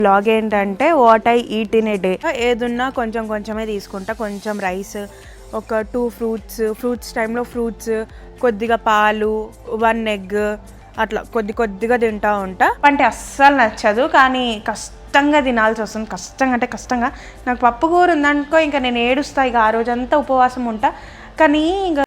Blog ఏంటంటే what I eat in a day. ఏదున్నా కొంచెం కొంచెమే తీసుకుంటా. కొంచెం రైస్, ఒక 2 ఫ్రూట్స్ టైంలో ఫ్రూట్స్, కొద్దిగా పాలు, 1 ఎగ్, అట్లా కొద్దిగా తింటూ ఉంటా. అంటే అస్సలు నచ్చదు, కానీ కష్టంగా తినాల్సి వస్తుంది. కష్టంగా అంటే కష్టంగా. నాకు పప్పు కూర ఉందనుకో ఇంకా నేను ఏడుస్తా, ఇక ఆ రోజంతా ఉపవాసం ఉంటా. కానీ ఇంకా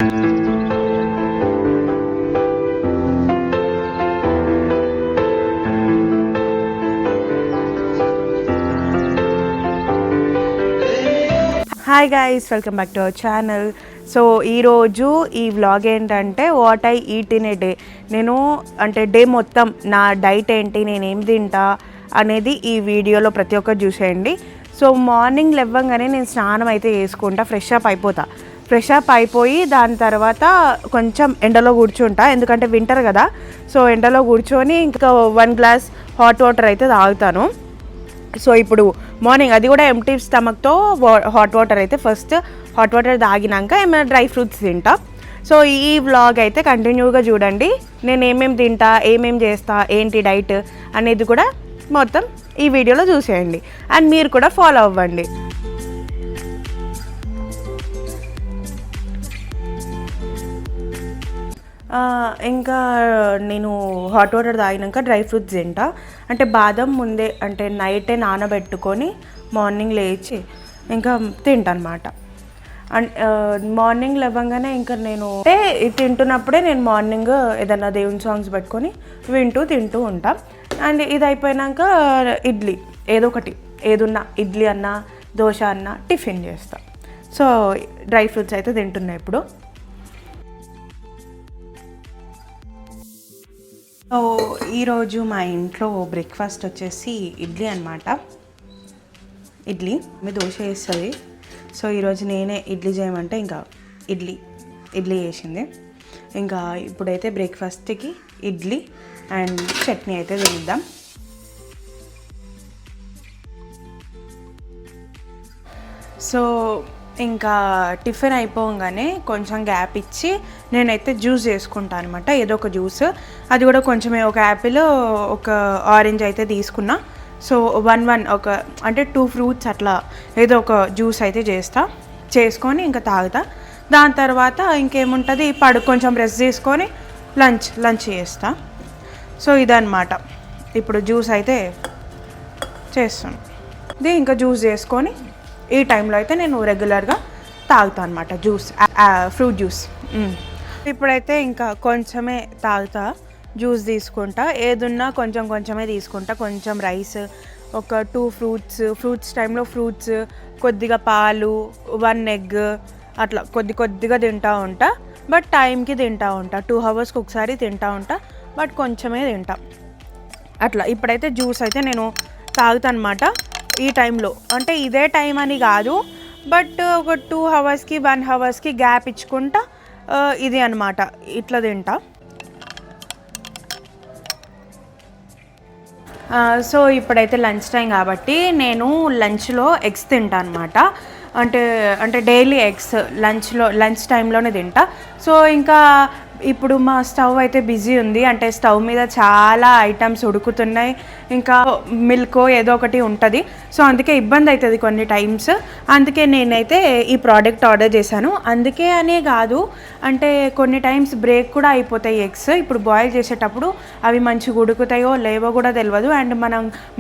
hi guys, welcome back to our channel. So ఈరోజు ఈ వ్లాగ్ ఏంటంటే what I eat in a day. నేను అంటే డే మొత్తం నా డైట్ ఏంటి, నేనేం తింటా అనేది ఈ వీడియోలో ప్రతి ఒక్కరు చూసేయండి. సో మార్నింగ్ లేవగానే నేను స్నానం అయితే చేసుకుంటా, ఫ్రెష్ అప్ అయిపోయి దాని తర్వాత కొంచెం ఎండలో కూర్చుంటా, ఎందుకంటే వింటర్ కదా. సో ఎండలో కూర్చొని ఇంకా 1 గ్లాస్ హాట్ వాటర్ అయితే తాగుతాను. సో ఇప్పుడు మార్నింగ్ అది కూడా ఎంప్టీ స్టమక్తో హాట్ వాటర్ అయితే ఫస్ట్ హాట్ వాటర్ తాగినాక ఏమైనా డ్రై ఫ్రూట్స్ తింటా. సో ఈ వ్లాగ్ అయితే కంటిన్యూగా చూడండి. నేను ఏమేమి తింటా, ఏమేమి చేస్తా, ఏంటి డైట్ అనేది కూడా మొత్తం ఈ వీడియోలో చూసేయండి. అండ్ మీరు కూడా ఫాలో అవ్వండి. ఇంకా నేను హాట్ వాటర్ తాగినాక డ్రై ఫ్రూట్స్ తింటా. అంటే బాదం ముందే అంటే నైటే నానబెట్టుకొని మార్నింగ్ లేచి ఇంకా తింటా అనమాట. అండ్ మార్నింగ్ లేవగానే ఇంకా నేను అంటే తింటున్నప్పుడే నేను మార్నింగ్ ఏదన్నా దేవుని సాంగ్స్ పెట్టుకొని తింటూ ఉంటా. అండ్ ఇది అయిపోయాక ఇడ్లీ ఏదో ఒకటి, ఏదున్నా ఇడ్లీ అన్నా దోశ అన్నా టిఫిన్ చేస్తా. సో డ్రై ఫ్రూట్స్ అయితే తింటున్నా ఇప్పుడు. సో ఈరోజు మా ఇంట్లో బ్రేక్ఫాస్ట్ వచ్చేసి ఇడ్లీ అనమాట. ఇడ్లీ మీ దోశ వేస్తుంది. సో ఈరోజు నేనే ఇడ్లీ చేయమంటే ఇంకా ఇడ్లీ వేసింది. ఇంకా ఇప్పుడైతే బ్రేక్ఫాస్ట్కి ఇడ్లీ అండ్ చట్నీ అయితే తిందాం. సో ఇంకా టిఫిన్ అయిపోగానే కొంచెం గ్యాప్ ఇచ్చి నేనైతే జ్యూస్ చేసుకుంటాను అనమాట. ఏదో ఒక జ్యూస్, అది కూడా కొంచెమే, ఒక యాపిల్, ఒక ఆరెంజ్ అయితే తీసుకున్నా. సో 1 ఒక అంటే 2 ఫ్రూట్స్ అట్లా ఏదో ఒక జ్యూస్ అయితే చేసుకొని ఇంకా తాగుతా. దాని తర్వాత ఇంకేముంటుంది, కొంచెం రెస్ట్ చేసుకొని లంచ్ చేస్తా. సో ఇదన్నమాట. ఇప్పుడు జ్యూస్ అయితే చేస్తాను. ఇది ఇంకా జ్యూస్ చేసుకొని ఈ టైంలో అయితే నేను రెగ్యులర్గా తాగుతాను అనమాట జ్యూస్, ఫ్రూట్ జ్యూస్. ఇప్పుడైతే ఇంకా కొంచెమే తాగుతా, జ్యూస్ తీసుకుంటా. ఏదున్నా కొంచెం కొంచెమే తీసుకుంటా. కొంచెం రైస్, ఒక 2 ఫ్రూట్స్ టైంలో ఫ్రూట్స్, కొద్దిగా పాలు, 1 ఎగ్, అట్లా కొద్దిగా తింటూ ఉంటా. బట్ టైంకి తింటూ ఉంటా, 2 అవర్స్కి ఒకసారి తింటూ ఉంటా. బట్ కొంచెమే తింటా అట్లా. ఇప్పుడైతే జ్యూస్ అయితే నేను తాగుతాను అనమాట ఈ టైంలో. అంటే ఇదే టైం అని కాదు, బట్ ఒక 2 అవర్స్కి 1 అవర్స్కి గ్యాప్ ఇచ్చుకుంటా ఇది అనమాట, ఇట్లా తింటా. సో ఇప్పుడైతే లంచ్ టైం కాబట్టి నేను లంచ్లో ఎగ్స్ తింటా అనమాట. అంటే డైలీ ఎగ్స్ లంచ్ టైంలోనే తింటా. సో ఇంకా ఇప్పుడు మా స్టవ్ అయితే బిజీ ఉంది, అంటే స్టవ్ మీద చాలా ఐటమ్స్ ఉడుకుతున్నాయి, ఇంకా మిల్క్ ఏదో ఒకటి ఉంటుంది. సో అందుకే ఇబ్బంది అవుతుంది కొన్ని టైమ్స్. అందుకే నేనైతే ఈ ప్రోడక్ట్ ఆర్డర్ చేశాను. అందుకే అనే కాదు, అంటే కొన్ని టైమ్స్ బ్రేక్ కూడా అయిపోతాయి ఎగ్స్. ఇప్పుడు బాయిల్ చేసేటప్పుడు అవి మంచిగా ఉడుకుతాయో లేవో కూడా తెలియదు. అండ్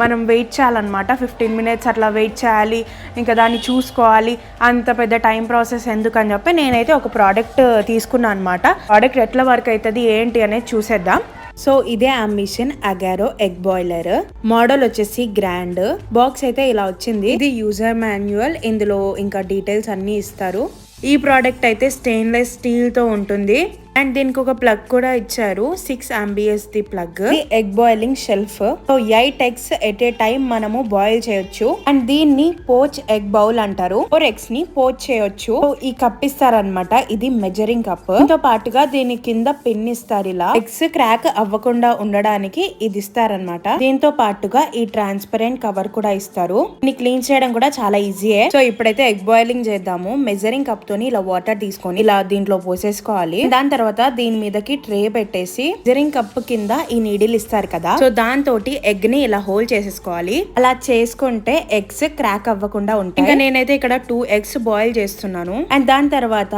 మనం వెయిట్ చేయాలన్నమాట, 15 minutes అట్లా వెయిట్ చేయాలి, ఇంకా దాన్ని చూసుకోవాలి. అంత పెద్ద టైం ప్రాసెస్ ఎందుకని చెప్పి నేనైతే ఒక ప్రోడక్ట్ తీసుకున్నాను అనమాట. ప్రోడక్ట్ ఎట్లా వర్క్ అవుతుంది ఏంటి అనేది చూసేద్దాం. సో ఇదే ambition Agaro egg boiler. Model వచ్చేసి గ్రాండ్. బాక్స్ అయితే ఇలా వచ్చింది. ఇది యూజర్ మాన్యువల్, ఇందులో ఇంకా డీటెయిల్స్ అన్ని ఇస్తారు. ఈ ప్రోడక్ట్ అయితే స్టెయిన్లెస్ స్టీల్ తో ఉంటుంది. అండ్ దీనికి ఒక ప్లగ్ కూడా ఇచ్చారు, 6 amps the plug. Egg boiling shelf. So 8 eggs at a time మనము బాయిల్ చేయొచ్చు. అండ్ దీన్ని పోచ్ ఎగ్ బౌల్ అంటారు. 4 eggs ని పోచ్ చేయొచ్చు. ఈ కప్ ఇస్తారనమాట, ఇది మెజరింగ్ కప్. దీంతో పాటుగా దీని కింద పిన్ ఇస్తారు, ఇలా ఎగ్స్ క్రాక్ అవ్వకుండా ఉండడానికి ఇది ఇస్తారనమాట. దీంతో పాటుగా ఈ ట్రాన్స్పరెంట్ కవర్ కూడా ఇస్తారు. దీన్ని క్లీన్ చేయడం కూడా చాలా ఈజీయే. సో ఇప్పుడైతే ఎగ్ బాయిలింగ్ చేద్దాము. మెజరింగ్ కప్ తోని ఇలా వాటర్ తీసుకొని ఇలా దీంట్లో పోసేసుకోవాలి. దాని తర్వాత తర్వాత దీని మీదకి ట్రే పెట్టేసి మెజరింగ్ కప్ కింద ఈ నీడిల్ ఇస్తారు కదా, సో దాంతో ఎగ్ ని ఇలా హోల్డ్ చేసేసుకోవాలి. అలా చేసుకుంటే ఎగ్స్ క్రాక్ అవ్వకుండా ఉంటాయి. ఇంకా నేనైతే ఇక్కడ 2 eggs బాయిల్ చేస్తున్నాను. అండ్ దాని తర్వాత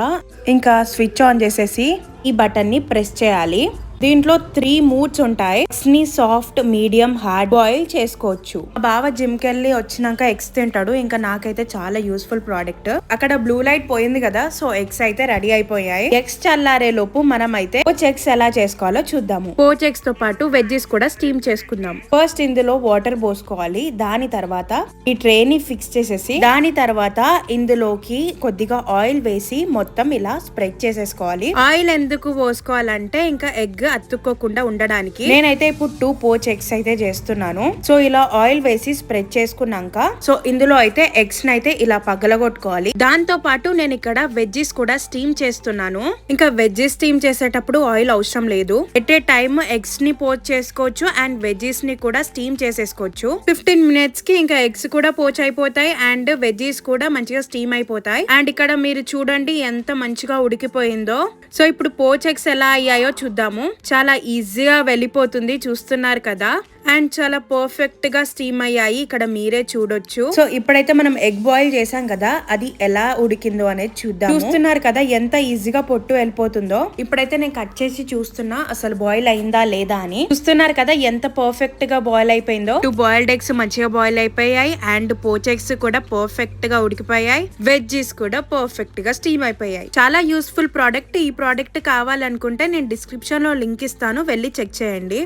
ఇంకా స్విచ్ ఆన్ చేసేసి ఈ బటన్ ని ప్రెస్ చేయాలి. దీంట్లో 3 moods ఉంటాయి. ఎగ్స్ ని సాఫ్ట్, మీడియం, హార్డ్ బాయిల్ చేసుకోవచ్చు. బావ జిమ్ కెళ్ళి వచ్చినాక ఎగ్స్ తింటాడు. ఇంకా నాకైతే చాలా యూస్ఫుల్ ప్రోడక్ట్. అక్కడ బ్లూ లైట్ పోయింది కదా, సో ఎగ్స్ అయితే రెడీ అయిపోయాయి. ఎగ్స్ చల్లారే లోపు మనం అయితే పోచ్ ఎగ్స్ ఎలా చేసుకోవాలో చూద్దాము. పోచ్ ఎగ్స్ తో పాటు వెజ్జెస్ కూడా స్టీమ్ చేసుకుందాం. ఫస్ట్ ఇందులో వాటర్ పోసుకోవాలి. దాని తర్వాత ఈ ట్రే ని ఫిక్స్ చేసేసి దాని తర్వాత ఇందులోకి కొద్దిగా ఆయిల్ వేసి మొత్తం ఇలా స్ప్రెడ్ చేసేసుకోవాలి. ఆయిల్ ఎందుకు పోసుకోవాలంటే ఇంకా ఎగ్ అతుక్కోకుండా ఉండడానికి. నేనైతే ఇప్పుడు 2 పోచ్ ఎగ్స్ అయితే చేస్తున్నాను. సో ఇలా ఆయిల్ వేసి స్ప్రెడ్ చేసుకున్నాక సో ఇందులో అయితే ఎగ్స్ అయితే ఇలా పగలగొట్టుకోవాలి. దాంతో పాటు నేను ఇక్కడ వెజ్జెస్ కూడా స్టీమ్ చేస్తున్నాను. ఇంకా వెజ్జెస్ స్టీమ్ చేసేటప్పుడు ఆయిల్ అవసరం లేదు. ఎట్ ఏ టైమ్ ఎగ్స్ ని పోచ్ చేసుకోవచ్చు అండ్ వెజ్జెస్ ని కూడా స్టీమ్ చేసేసుకోవచ్చు. 15 minutes కి ఇంకా ఎగ్స్ కూడా పోచ్ అయిపోతాయి అండ్ వెజ్జెస్ కూడా మంచిగా స్టీమ్ అయిపోతాయి. అండ్ ఇక్కడ మీరు చూడండి ఎంత మంచిగా ఉడికిపోయిందో. సో ఇప్పుడు పోచ్ ఎగ్స్ ఎలా అయ్యాయో చూద్దాము. చాలా ఈజీగా వెళ్ళిపోతుంది, చూస్తున్నారు కదా. అండ్ చాలా పర్ఫెక్ట్ గా స్టీమ్ అయ్యాయి, ఇక్కడ మీరే చూడొచ్చు. సో ఇప్పుడైతే మనం ఎగ్ బాయిల్ చేసాం కదా, అది ఎలా ఉడికిందో అనేది చూద్దాం. చూస్తున్నారు కదా ఎంత ఈజీగా పొట్టు వెళ్ళిపోతుందో. ఇప్పుడైతే నేను కట్ చేసి చూస్తున్నా అసలు బాయిల్ అయిందా లేదా అని. చూస్తున్నారు కదా ఎంత పర్ఫెక్ట్ గా బాయిల్ అయిపోయిందో. 2 బాయిల్డ్ ఎగ్స్ మంచిగా బాయిల్ అయిపోయాయి అండ్ పోచ్ ఎగ్స్ కూడా పర్ఫెక్ట్ గా ఉడికిపోయాయి. వెజ్జెస్ కూడా పర్ఫెక్ట్ గా స్టీమ్ అయిపోయాయి. చాలా యూస్ఫుల్ ప్రోడక్ట్. ఈ ప్రోడక్ట్ కావాలనుకుంటే నేను డిస్క్రిప్షన్ లో లింక్ ఇస్తాను, వెళ్ళి చెక్ చేయండి.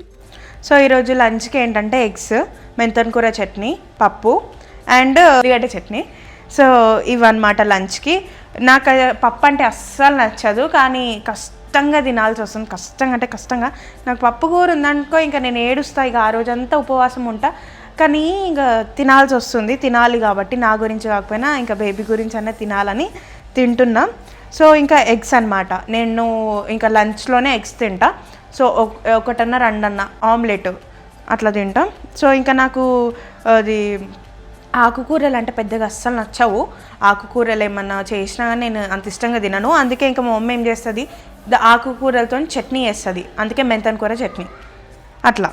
సో ఈరోజు లంచ్కి ఏంటంటే ఎగ్స్, మెంతన్ కూర చట్నీ, పప్పు అండ్ ఉల్లిగడ్డ చట్నీ. సో ఇవన్నమాట లంచ్కి. నాకు పప్పు అంటే అస్సలు నచ్చదు, కానీ కష్టంగా తినాల్సి వస్తుంది. కష్టంగా అంటే కష్టంగా. నాకు పప్పు కూర ఉందనుకో ఇంకా నేను ఏడుస్తా, ఇక ఆ రోజంతా ఉపవాసం ఉంటా. కానీ ఇంకా తినాల్సి వస్తుంది, తినాలి కాబట్టి. నా గురించి కాకపోయినా ఇంకా బేబీ గురించి అన్న తినాలని తింటున్నాం. సో ఇంకా ఎగ్స్ అనమాట. నేను ఇంకా లంచ్లోనే ఎగ్స్ తింటా. సో 1 2 ఆమ్లెట్ అట్లా తింటాం. సో ఇంకా నాకు అది ఆకుకూరలు అంటే పెద్దగా అస్సలు నచ్చవు. ఆకుకూరలు ఏమన్నా చేసినా కానీ నేను అంత ఇష్టంగా తినను. అందుకే ఇంకా మా మమ్మీ ఏం చేస్తుంది, ఆకుకూరలతో చట్నీ వేస్తుంది. అందుకే మెంతన్ కూర చట్నీ అట్లా.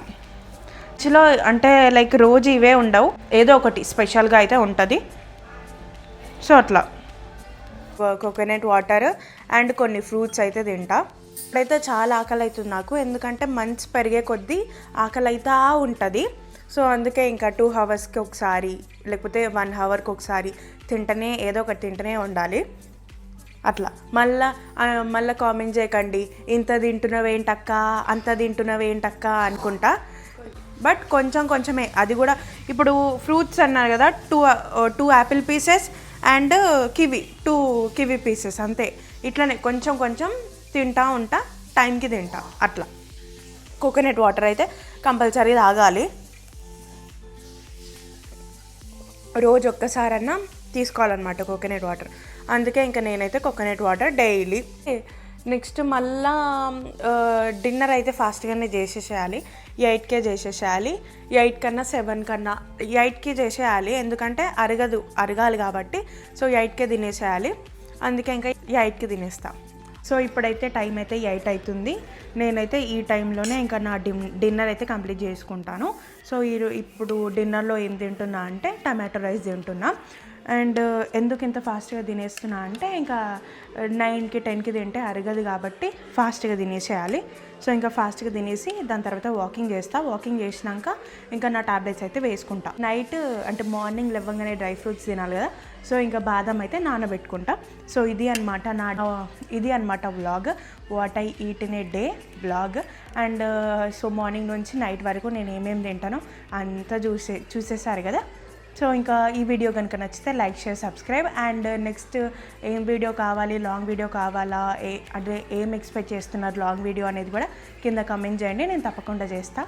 యాక్చువల్గా అంటే లైక్ రోజు ఇవే ఉండవు, ఏదో ఒకటి స్పెషల్గా అయితే ఉంటుంది. సో అట్లా కోకోనట్ వాటర్ అండ్ కొన్ని ఫ్రూట్స్ అయితే తింటా. ఇప్పుడైతే చాలా ఆకలి అవుతుంది నాకు, ఎందుకంటే మంత్స్ పెరిగే కొద్దీ ఆకలి అవుతా ఉంటుంది. సో అందుకే ఇంకా 2 hours-కి ఒకసారి లేకపోతే 1 hour-కి ఒకసారి తింటనే ఏదో ఒకటి తింటనే ఉండాలి అట్లా. మళ్ళీ కామెంట్ చేయకండి ఇంత తింటున్నావేంటక్క, అంత తింటున్నావేంటక్క అనుకుంటా. బట్ కొంచెం కొంచెమే, అది కూడా. ఇప్పుడు ఫ్రూట్స్ అన్నారు కదా, 2 Apple pieces and two kiwi pieces అంతే. ఇట్లనే కొంచెం కొంచెం తింటా ఉంటా, టైంకి తింటా అట్లా. కోకోనట్ వాటర్ అయితే కంపల్సరీ తాగాలి. రోజు ఒక్కసారన్నా తీసుకోవాలన్నమాట కోకోనట్ వాటర్. అందుకే ఇంకా నేనైతే కోకోనట్ వాటర్ డైలీ. నెక్స్ట్ మళ్ళా డిన్నర్ అయితే ఫాస్ట్గానే చేసేసేయాలి. 8కే చేసేసేయాలి. 8 కన్నా 7 కన్నా 8కి చేసేయాలి, ఎందుకంటే అరగాలి కాబట్టి. సో 8కే తినేసేయాలి. అందుకే ఇంకా 8కి తినేస్తా. సో ఇప్పుడైతే టైం అయితే 8 అవుతుంది. నేనైతే ఈ టైంలోనే ఇంకా నా డిన్నర్ అయితే కంప్లీట్ చేసుకుంటాను. సో ఇప్పుడు డిన్నర్లో ఏం తింటున్నా అంటే టమాటో రైస్ తింటున్నా. అండ్ ఎందుకు ఇంత ఫాస్ట్గా తినేస్తున్నా అంటే ఇంకా 9కి 10కి తింటే అరగదు కాబట్టి ఫాస్ట్గా తినేసేయాలి. సో ఇంకా ఫాస్ట్గా తినేసి దాని తర్వాత వాకింగ్ చేస్తా. వాకింగ్ చేసినాక ఇంకా నా టాబ్లెట్స్ అయితే వేసుకుంటా. నైట్ అంటే మార్నింగ్ లేవగానే డ్రై ఫ్రూట్స్ తినాలి కదా, సో ఇంకా బాదం అయితే నానబెట్టుకుంటా. సో ఇది అనమాట vlog, what I eat in a day vlog. And so morning నుంచి నైట్ వరకు నేను ఏమేమి తింటానో అంతా చూసేసారు కదా. సో ఇంకా ఈ వీడియో కనుక నచ్చితే like, share, subscribe. And next ఏం వీడియో కావాలి, లాంగ్ వీడియో కావాలా, అంటే ఏం ఎక్స్పెక్ట్ చేస్తున్నారు లాంగ్ వీడియో అనేది కూడా కింద కమెంట్ చేయండి, నేను తప్పకుండా చేస్తాను.